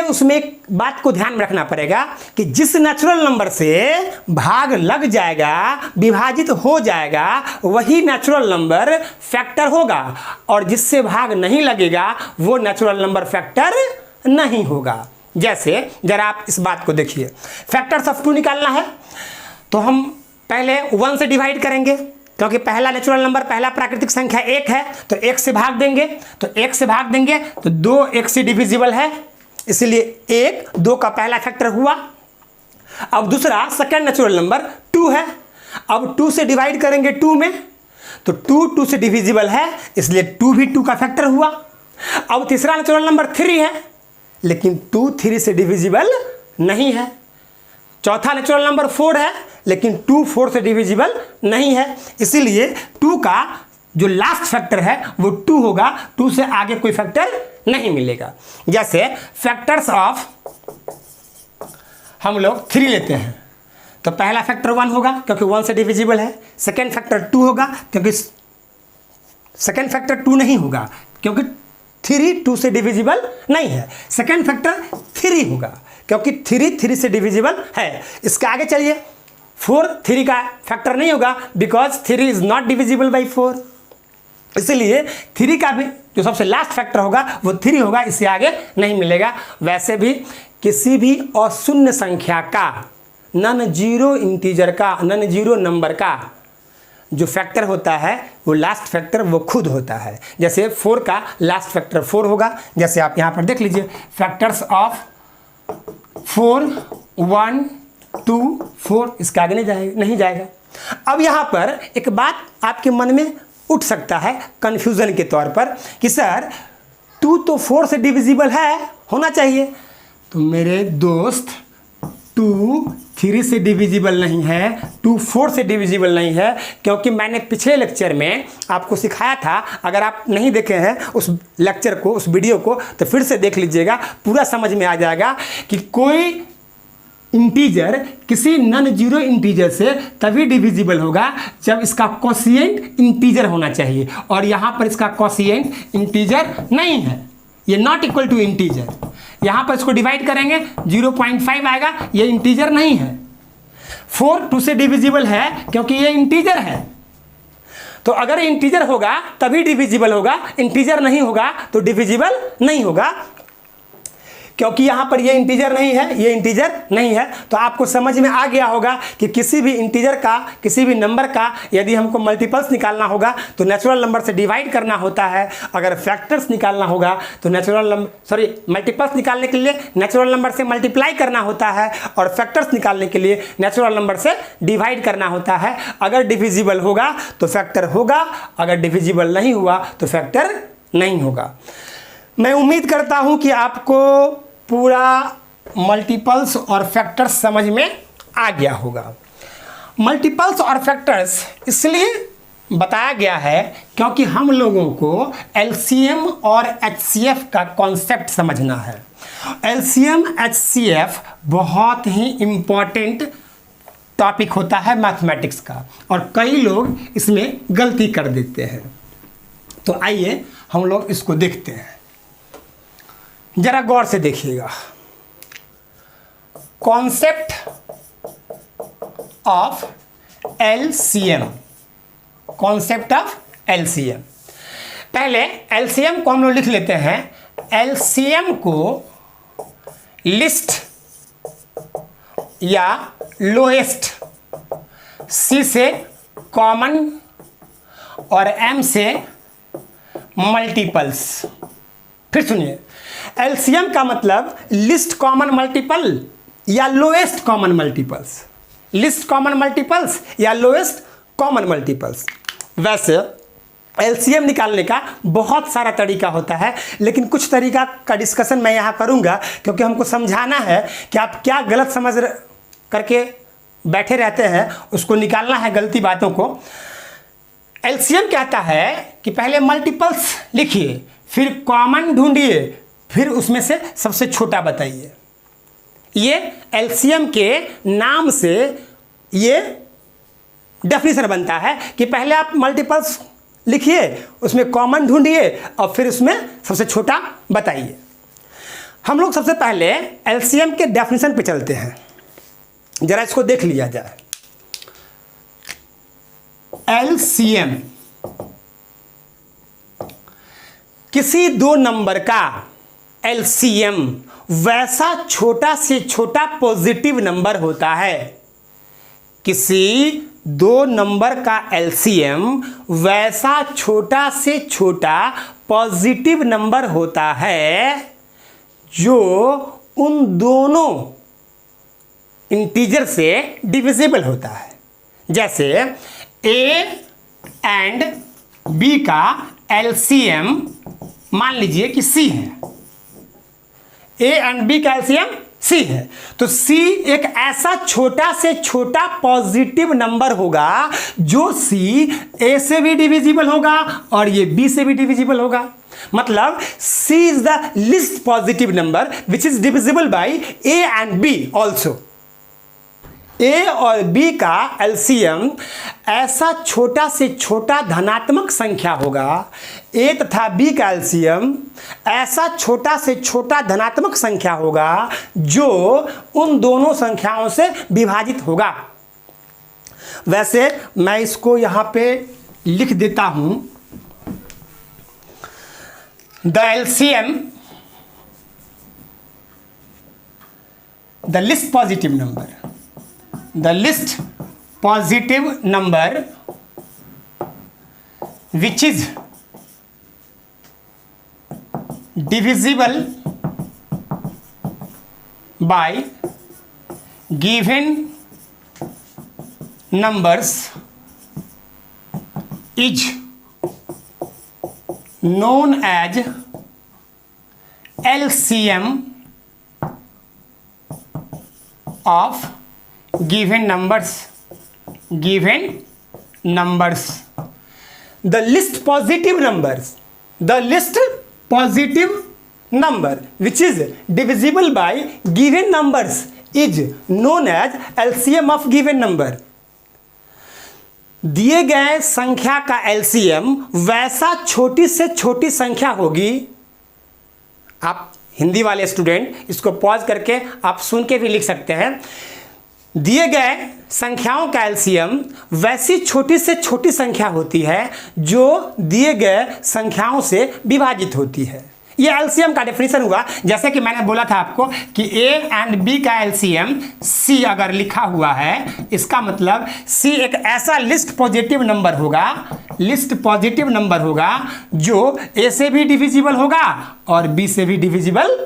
Speaker 1: उसमें एक बात को ध्यान में रखना पड़ेगा कि जिस नेचुरल नंबर से भाग लग जाएगा, विभाजित हो जाएगा, वही नेचुरल नंबर फैक्टर होगा, और जिससे भाग नहीं लगेगा वो नेचुरल नंबर फैक्टर नहीं होगा। जैसे जरा आप इस बात को देखिए, फैक्टर्स ऑफ 2 निकालना है तो हम पहले 1 से डिवाइड करेंगे, क्योंकि पहला नेचुरल नंबर, पहला प्राकृतिक संख्या 1 है, तो 1 से भाग देंगे। तो 1 से भाग देंगे तो 2 1 से डिविजिबल है, इसलिए 1 2 का पहला फैक्टर हुआ। अब दूसरा सेकेंड नेचुरल नंबर 2 है। अब 2 से डिवाइड करेंगे 2 में, तो 2 से डिविजिबल है, इसलिए 2 भी 2 का फैक्टर हुआ। अब तीसरा नेचुरल नंबर 3 है, लेकिन 2 3 से डिविजिबल नहीं है। चौथा नेचुरल नंबर 4 है, लेकिन 2 4 से डिविजिबल नहीं है, इसीलिए 2 का जो लास्ट फैक्टर है वो 2 होगा, 2 से आगे कोई फैक्टर नहीं मिलेगा। जैसे फैक्टर्स ऑफ हम लोग 3 लेते हैं, तो पहला फैक्टर 1 होगा क्योंकि 1 से डिविजिबल है। सेकेंड फैक्टर 2 होगा क्योंकि सेकेंड फैक्टर 2 नहीं होगा क्योंकि 3 2 से डिविजिबल नहीं है। सेकेंड फैक्टर 3 होगा क्योंकि 3 3 से डिविजिबल है। इसके आगे चलिए, 4 3 का फैक्टर नहीं होगा because 3 is not divisible by 4, इसलिए 3 का भी जो सबसे लास्ट फैक्टर होगा वो 3 होगा, इससे आगे नहीं मिलेगा। वैसे भी किसी भी अशून्य संख्या का, नॉन जीरो इंटीजर का, नॉन जीरो नंबर का जो फैक्टर होता है वो लास्ट फैक्टर वो खुद होता है। जैसे 4 का लास्ट फैक्टर 4 होगा, जैसे आप यहाँ पर देख लीजिए फैक्टर्स ऑफ 4 1 2 4, इसका आगे नहीं जाएगा। अब यहाँ पर एक बात आपके मन में उठ सकता है कन्फ्यूज़न के तौर पर कि सर 2 तो 4 से डिविजिबल है, होना चाहिए। तो मेरे दोस्त 2 3 से डिविजिबल नहीं है, 2 4 से डिविजिबल नहीं है, क्योंकि मैंने पिछले लेक्चर में आपको सिखाया था। अगर आप नहीं देखे हैं उस लेक्चर को, उस वीडियो को, तो फिर से देख लीजिएगा, पूरा समझ में आ जाएगा कि कोई इंटीजर किसी नॉन जीरो इंटीजर से तभी डिविजिबल होगा जब इसका कोशिएंट इंटीजर होना चाहिए, और यहाँ पर इसका कोशिएंट इंटीजर नहीं है, ये नॉट इक्वल टू इंटीजर। यहाँ पर इसको डिवाइड करेंगे 0.5 आएगा, ये इंटीजर नहीं है। 4 2 से डिविजिबल है क्योंकि ये इंटीजर है, तो अगर इंटीजर होगा तभी डिविजिबल होगा, इंटीजर नहीं होगा तो डिविजिबल नहीं होगा। क्योंकि यहाँ पर ये इंटीजर नहीं है, ये इंटीजर नहीं है, तो आपको समझ में आ गया होगा कि किसी भी इंटीजर का, किसी भी नंबर का यदि हमको मल्टीपल्स निकालना होगा तो नेचुरल नंबर से डिवाइड करना होता है। अगर फैक्टर्स निकालना होगा तो मल्टीपल्स निकालने के लिए नेचुरल नंबर से मल्टीप्लाई करना होता है, और फैक्टर्स निकालने के लिए नेचुरल नंबर से डिवाइड करना होता है। अगर डिविजिबल होगा तो फैक्टर होगा, अगर डिविजिबल नहीं हुआ तो फैक्टर नहीं होगा। मैं उम्मीद करता हूँ कि आपको पूरा मल्टीपल्स और फैक्टर्स समझ में आ गया होगा। मल्टीपल्स और फैक्टर्स इसलिए बताया गया है क्योंकि हम लोगों को एलसीएम और एचसीएफ का कॉन्सेप्ट समझना है। एलसीएम एचसीएफ बहुत ही इम्पॉर्टेंट टॉपिक होता है मैथमेटिक्स का, और कई लोग इसमें गलती कर देते हैं। तो आइए हम लोग इसको देखते हैं, जरा गौर से देखिएगा। Concept of LCM, concept of LCM. पहले एलसीएम को हम लोग लिख लेते हैं। एलसीएम को लिस्ट या लोएस्ट, सी से कॉमन और एम से मल्टीपल्स। फिर सुनिए, एलसीएम का मतलब लिस्ट कॉमन मल्टीपल या lowest common multiples, list common multiples या लोएस्ट कॉमन मल्टीपल्स। वैसे एलसीएम निकालने का बहुत सारा तरीका होता है, लेकिन कुछ तरीका का डिस्कशन मैं यहाँ करूँगा क्योंकि हमको समझाना है कि आप क्या गलत समझ करके बैठे रहते हैं, उसको निकालना है गलती बातों को। एलसीएम कहता है कि पहले मल्टीपल्स लिखिए, फिर कॉमन ढूंढिए, फिर उसमें से सबसे छोटा बताइए। ये एलसीएम के नाम से ये डेफिनेशन बनता है कि पहले आप मल्टीपल्स लिखिए, उसमें कॉमन ढूंढिए और फिर उसमें सबसे छोटा बताइए। हम लोग सबसे पहले एलसीएम के डेफिनेशन पे चलते हैं, जरा इसको देख लिया जाए। एलसीएम किसी दो नंबर का एलसीएम वैसा छोटा से छोटा पॉजिटिव नंबर होता है। किसी दो नंबर का एलसीएम वैसा छोटा से छोटा पॉजिटिव नंबर होता है जो उन दोनों इंटीजर से डिविजिबल होता है। जैसे a एंड b का एलसीएम मान लीजिए कि c है, a एंड b का एलसीएम c है, तो c एक ऐसा छोटा से छोटा पॉजिटिव नंबर होगा जो c a से भी डिविजिबल होगा और ये b से भी डिविजिबल होगा। मतलब c is the least positive number which is divisible by a and b also. a और b का एलसीएम ऐसा छोटा से छोटा धनात्मक संख्या होगा, a तथा b का एलसीएम ऐसा छोटा से छोटा धनात्मक संख्या होगा जो उन दोनों संख्याओं से विभाजित होगा। वैसे मैं इसको यहां पे लिख देता हूं, the LCM, the least positive number, the least positive number which is divisible by given numbers is known as LCM of given numbers. The least positive numbers, the least positive number which is divisible by given numbers is known as LCM of given number. दिए गए संख्या का LCM वैसा छोटी से छोटी संख्या होगी। आप हिंदी वाले स्टूडेंट इसको पॉज करके आप सुन के भी लिख सकते हैं। दिए गए संख्याओं का एलसीएम वैसी छोटी से छोटी संख्या होती है जो दिए गए संख्याओं से विभाजित होती है। यह एलसीएम का डेफिनेशन हुआ। जैसे कि मैंने बोला था आपको कि a एंड b का एलसीएम c अगर लिखा हुआ है, इसका मतलब c एक ऐसा लिस्ट पॉजिटिव नंबर होगा, लिस्ट पॉजिटिव नंबर होगा जो a से भी डिविजिबल होगा और b से भी डिविजिबल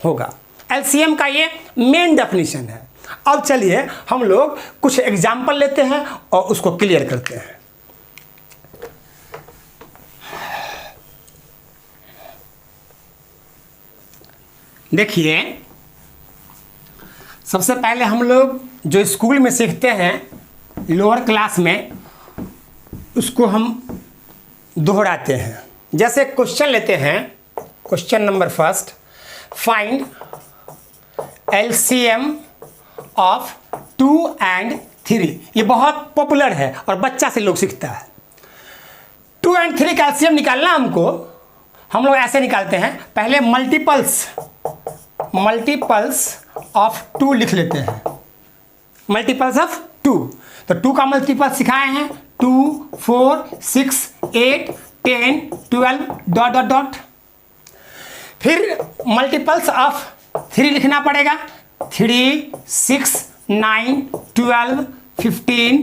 Speaker 1: होगा। एलसीएम का ये मेन डेफिनेशन है। अब चलिए हम लोग कुछ एग्जाम्पल लेते हैं और उसको क्लियर करते हैं। देखिए, सबसे पहले हम लोग जो स्कूल में सीखते हैं लोअर क्लास में, उसको हम दोहराते हैं। जैसे क्वेश्चन लेते हैं, question number first, find LCM of 2 and 3। ये बहुत पॉपुलर है और बच्चा से लोग सीखता है। 2 and 3 का एलसीएम निकालना हमको, हम लोग ऐसे निकालते हैं। पहले मल्टीपल्स ऑफ 2 लिख लेते हैं, मल्टीपल्स ऑफ 2। तो 2 का मल्टीपल सिखाए हैं, 2, 4, 6, 8, 10, 12 डॉट डॉट डॉट। फिर मल्टीपल्स ऑफ 3 लिखना पड़ेगा, 3, 6, 9, 12, 15,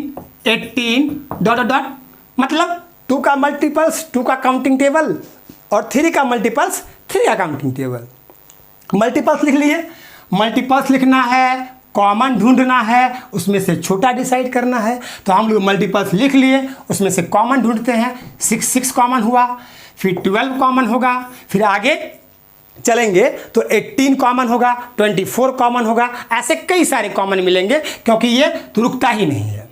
Speaker 1: 18 डॉट डॉट डॉट। मतलब 2 का मल्टीपल्स 2 का काउंटिंग टेबल और 3 का मल्टीपल्स 3 का काउंटिंग टेबल। मल्टीपल्स लिख लिए। मल्टीपल्स लिखना है, कॉमन ढूंढना है, उसमें से छोटा डिसाइड करना है। तो हम लोग मल्टीपल्स लिख लिए, उसमें से कॉमन ढूंढते हैं। 6 कॉमन हुआ, फिर 12 कॉमन होगा, फिर आगे चलेंगे तो 18 कॉमन होगा, 24 कॉमन होगा, ऐसे कई सारे कॉमन मिलेंगे क्योंकि ये तो रुकता ही नहीं है।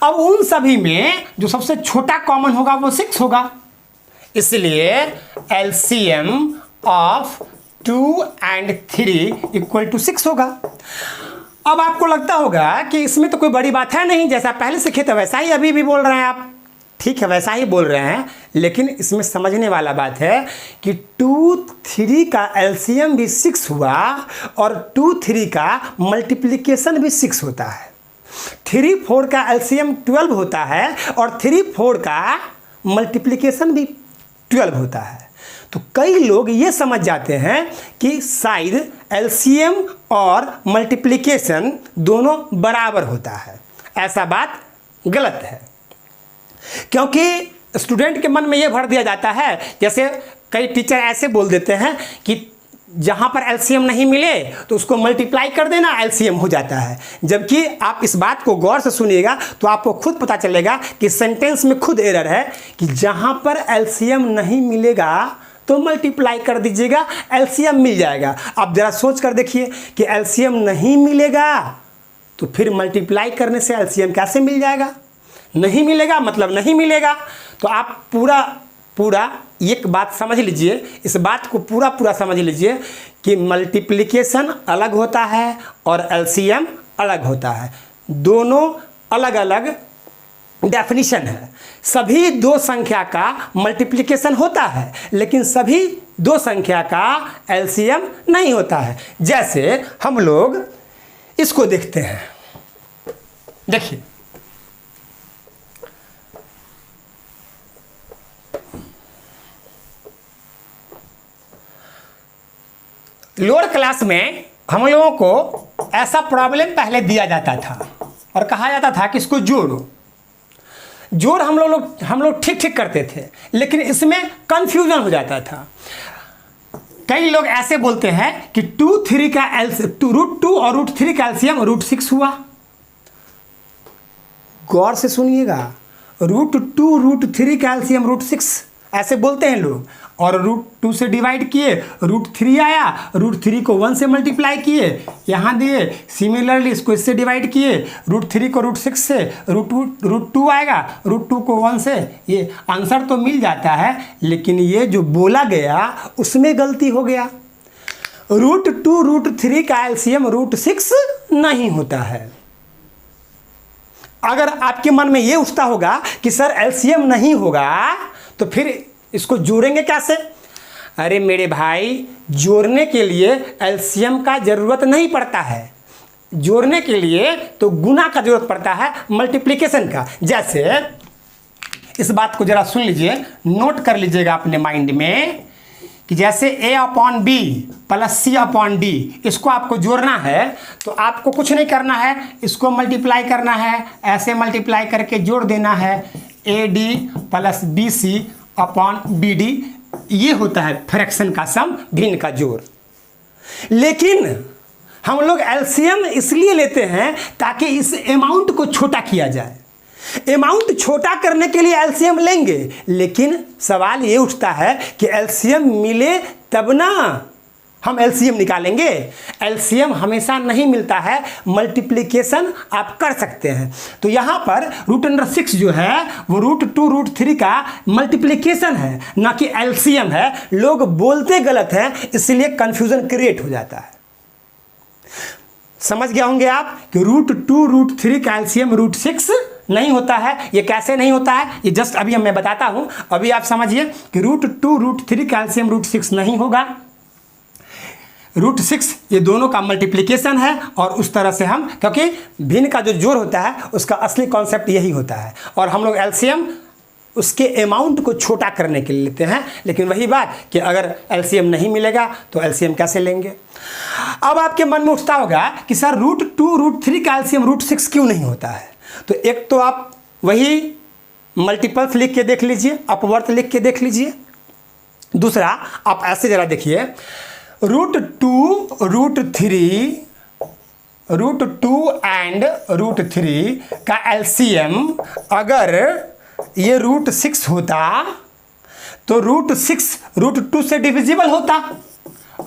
Speaker 1: अब उन सभी में जो सबसे छोटा कॉमन होगा वो 6 होगा, इसलिए LCM of 2 and 3 equal to 6 होगा। अब आपको लगता होगा कि इसमें तो कोई बड़ी बात है नहीं, जैसा पहले सीखे थे वैसा ही अभी भी बोल रहे हैं आप। ठीक है, वैसा ही बोल रहे हैं, लेकिन इसमें समझने वाला बात है कि 2, 3 का एलसीएम भी 6 हुआ और 2, 3 का मल्टीप्लिकेशन भी 6 होता है। 3, 4 का एलसीएम 12 होता है और 3, 4 का मल्टीप्लिकेशन भी 12 होता है। तो कई लोग ये समझ जाते हैं कि शायद एलसीएम और मल्टीप्लिकेशन दोनों बराबर होता है। ऐसा बात गलत है, क्योंकि स्टूडेंट के मन में ये भर दिया जाता है। जैसे कई टीचर ऐसे बोल देते हैं कि जहाँ पर एलसीएम नहीं मिले तो उसको मल्टीप्लाई कर देना, एलसीएम हो जाता है। जबकि आप इस बात को गौर से सुनिएगा तो आपको खुद पता चलेगा कि सेंटेंस में खुद एरर है कि जहाँ पर एलसीएम नहीं मिलेगा तो मल्टीप्लाई कर दीजिएगा, एलसीएम मिल जाएगा। आप ज़रा सोच कर देखिए कि एलसीएम नहीं मिलेगा तो फिर मल्टीप्लाई करने से एलसीएम कैसे मिल जाएगा? नहीं मिलेगा मतलब नहीं मिलेगा। तो आप पूरा एक बात समझ लीजिए, इस बात को पूरा समझ लीजिए कि मल्टीप्लिकेशन अलग होता है और एलसीएम अलग होता है। दोनों अलग अलग डेफिनेशन है। सभी दो संख्या का मल्टीप्लिकेशन होता है लेकिन सभी दो संख्या का एलसीएम नहीं होता है। जैसे हम लोग इसको देखते हैं, देखिए लोअर क्लास में हम लोगों को ऐसा प्रॉब्लम पहले दिया जाता था और कहा जाता था कि इसको जोड़ हम लोग ठीक करते थे, लेकिन इसमें कंफ्यूजन हो जाता था। कई लोग ऐसे बोलते हैं कि √2 और √3 का एलसीएम √6 हुआ। गौर से सुनिएगा, √2 √3 का एलसीएम √6 ऐसे बोलते हैं लोग, और √2 से डिवाइड किए √3 आया, √3 को 1 से मल्टीप्लाई किए, यहाँ दिए। सिमिलरली इसको इससे डिवाइड किए, √3 को √6 से √2 आएगा, √2 को 1 से। ये आंसर तो मिल जाता है लेकिन ये जो बोला गया उसमें गलती हो गया। √2 √3 का एलसीएम √6 नहीं होता है। अगर आपके मन में ये उठता होगा कि सर एलसीएम नहीं होगा तो फिर इसको जोड़ेंगे कैसे? अरे मेरे भाई, जोड़ने के लिए एलसीएम का ज़रूरत नहीं पड़ता है। जोड़ने के लिए तो गुना का जरूरत पड़ता है, मल्टीप्लिकेशन का। जैसे इस बात को ज़रा सुन लीजिए, नोट कर लीजिएगा अपने माइंड में कि जैसे A/B + C/D, इसको आपको जोड़ना है तो आपको कुछ नहीं करना है, इसको मल्टीप्लाई करना है, ऐसे मल्टीप्लाई करके जोड़ देना है। AD + BC/BD, ये होता है फ्रैक्शन का सम, भिन्न का जोड़। लेकिन हम लोग एलसीएम इसलिए लेते हैं ताकि इस अमाउंट को छोटा किया जाए। अमाउंट छोटा करने के लिए एलसीएम लेंगे, लेकिन सवाल ये उठता है कि एलसीएम मिले तब ना हम एलसीएम निकालेंगे। एलसीएम हमेशा नहीं मिलता है, मल्टीप्लिकेशन आप कर सकते हैं। तो यहाँ पर √6 जो है वो √2 √3 का मल्टीप्लिकेशन है, ना कि एलसीएम है। लोग बोलते गलत हैं, इसलिए कंफ्यूजन क्रिएट हो जाता है। समझ गए होंगे आप कि √2 √3 का एलसीएम √6 नहीं होता है। ये कैसे नहीं होता है, ये जस्ट अभी मैं बताता हूं। अभी आप समझिए कि √2 √3 का एलसीएम √6 नहीं होगा। √6 ये दोनों का मल्टीप्लिकेशन है, और उस तरह से हम, क्योंकि भिन्न का जो जोड़ होता है उसका असली कॉन्सेप्ट यही होता है, और हम लोग एलसीएम उसके अमाउंट को छोटा करने के लिए लेते हैं। लेकिन वही बात कि अगर एलसीएम नहीं मिलेगा तो एलसीएम कैसे लेंगे? अब आपके मन में उठता होगा कि सर √2 √3 का एलसीएम √6 क्यों नहीं होता है? तो एक तो आप वही मल्टीपल्स लिख के देख लीजिए, अपवर्थ लिख के देख लीजिए। दूसरा आप ऐसे जरा देखिए, √2 एंड √3 का एलसीएम अगर ये √6 होता तो √6 √2 से डिविजिबल होता,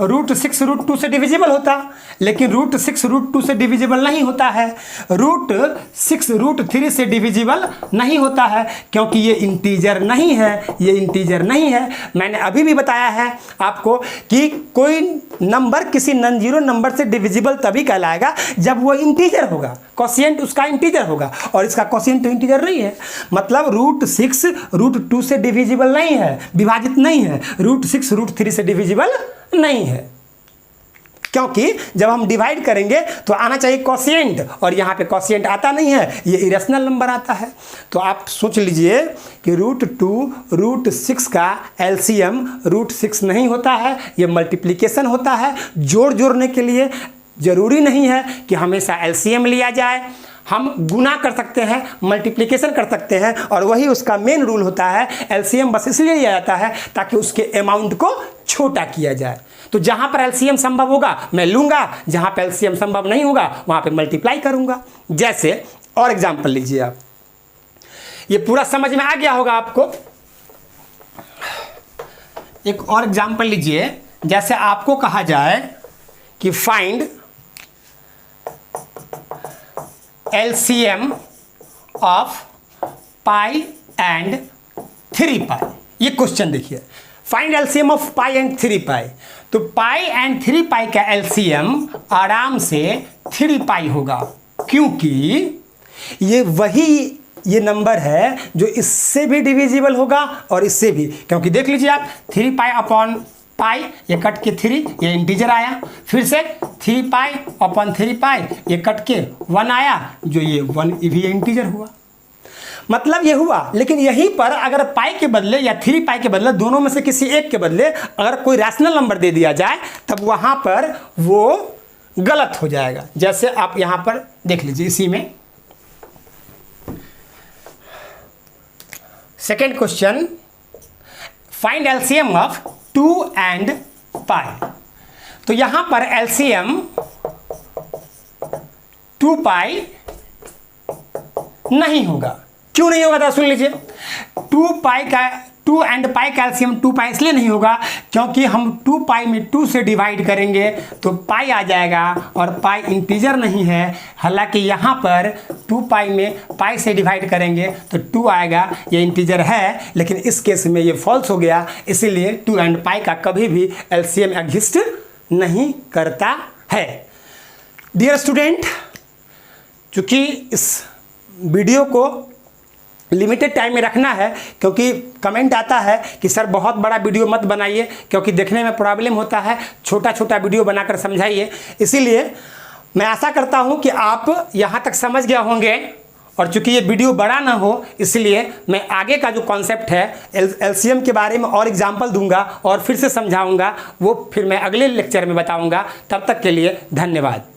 Speaker 1: √6 √2 से डिविजिबल होता, लेकिन √6 √2 से डिविजिबल नहीं होता है, √6 √3 से डिविजिबल नहीं होता है, क्योंकि ये इंटीजर नहीं है, ये इंटीजर नहीं है। मैंने अभी भी बताया है आपको कि कोई नंबर किसी नॉन जीरो नंबर से डिविजिबल तभी कहलाएगा जब वो इंटीजर होगा, कोशिएंट उसका इंटीजर होगा, और इसका कोशिएंट इंटीजर नहीं है। मतलब √6 √2 से डिविजिबल नहीं है, विभाजित नहीं है, √6 √3 से डिविजिबल नहीं है, क्योंकि जब हम डिवाइड करेंगे तो आना चाहिए कोशिएंट, और यहाँ पे कोशिएंट आता नहीं है, ये इरेशनल नंबर आता है। तो आप सोच लीजिए कि √2 √6 का एलसीएम √6 नहीं होता है, ये मल्टीप्लिकेशन होता है। जोड़ने के लिए ज़रूरी नहीं है कि हमेशा एलसीएम लिया जाए, हम गुना कर सकते हैं, मल्टीप्लिकेशन कर सकते हैं, और वही उसका मेन रूल होता है। एलसीएम बस इसलिए लिया जाता है ताकि उसके अमाउंट को छोटा किया जाए। तो जहां पर एलसीएम संभव होगा मैं लूंगा, जहां पर एलसीएम संभव नहीं होगा वहां पे मल्टीप्लाई करूंगा। जैसे और एग्जांपल लीजिए आप, ये पूरा समझ में आ गया होगा आपको। एक और एग्जांपल लीजिए, जैसे आपको कहा जाए कि find LCM of pi and 3 पाई। ये क्वेश्चन देखिए, find LCM of pi and 3 पाई। तो पाई एंड 3 पाई का एलसीएम आराम से 3 पाई होगा, क्योंकि ये नंबर है जो इससे भी डिविजिबल होगा और इससे भी, क्योंकि देख लीजिए आप 3 पाई अपॉन पाई, ये कट के 3, ये इंटीजर आया, फिर से 3 पाई अपॉन 3 पाई, ये कट के 1 आया, जो ये 1 भी इंटीजर हुआ। मतलब ये हुआ, लेकिन यहीं पर अगर पाई के बदले या 3 पाई के बदले दोनों में से किसी एक के बदले अगर कोई रैशनल नंबर दे दिया जाए तब वहां पर वो गलत हो जाएगा। जैसे आप यहां पर देख लीजिए, इसी में second question, find LCM of 2 and pi. तो यहां पर एलसीएम 2 पाई नहीं होगा। क्यों नहीं होगा, सुन लीजिए। 2 एंड पाई का एलसीएम 2 पाई इसलिए नहीं होगा क्योंकि हम 2 पाई में 2 से डिवाइड करेंगे तो पाई आ जाएगा, और पाई इंटीजर नहीं है। हालांकि यहाँ पर 2 पाई में पाई से डिवाइड करेंगे तो 2 आएगा, ये इंटीजर है, लेकिन इस केस में ये फॉल्स हो गया। इसीलिए 2 एंड पाई का कभी भी एलसीएम एग्जिस्ट नहीं करता है। डियर स्टूडेंट, चूँकि इस वीडियो को लिमिटेड टाइम में रखना है, क्योंकि कमेंट आता है कि सर बहुत बड़ा वीडियो मत बनाइए क्योंकि देखने में प्रॉब्लम होता है, छोटा छोटा वीडियो बनाकर समझाइए। इसीलिए मैं आशा करता हूं कि आप यहां तक समझ गए होंगे, और चूंकि ये वीडियो बड़ा ना हो इसलिए मैं आगे का जो कॉन्सेप्ट है एलसीएम के बारे में और एग्जाम्पल दूंगा और फिर से समझाऊंगा, वो फिर मैं अगले लेक्चर में बताऊंगा। तब तक के लिए धन्यवाद।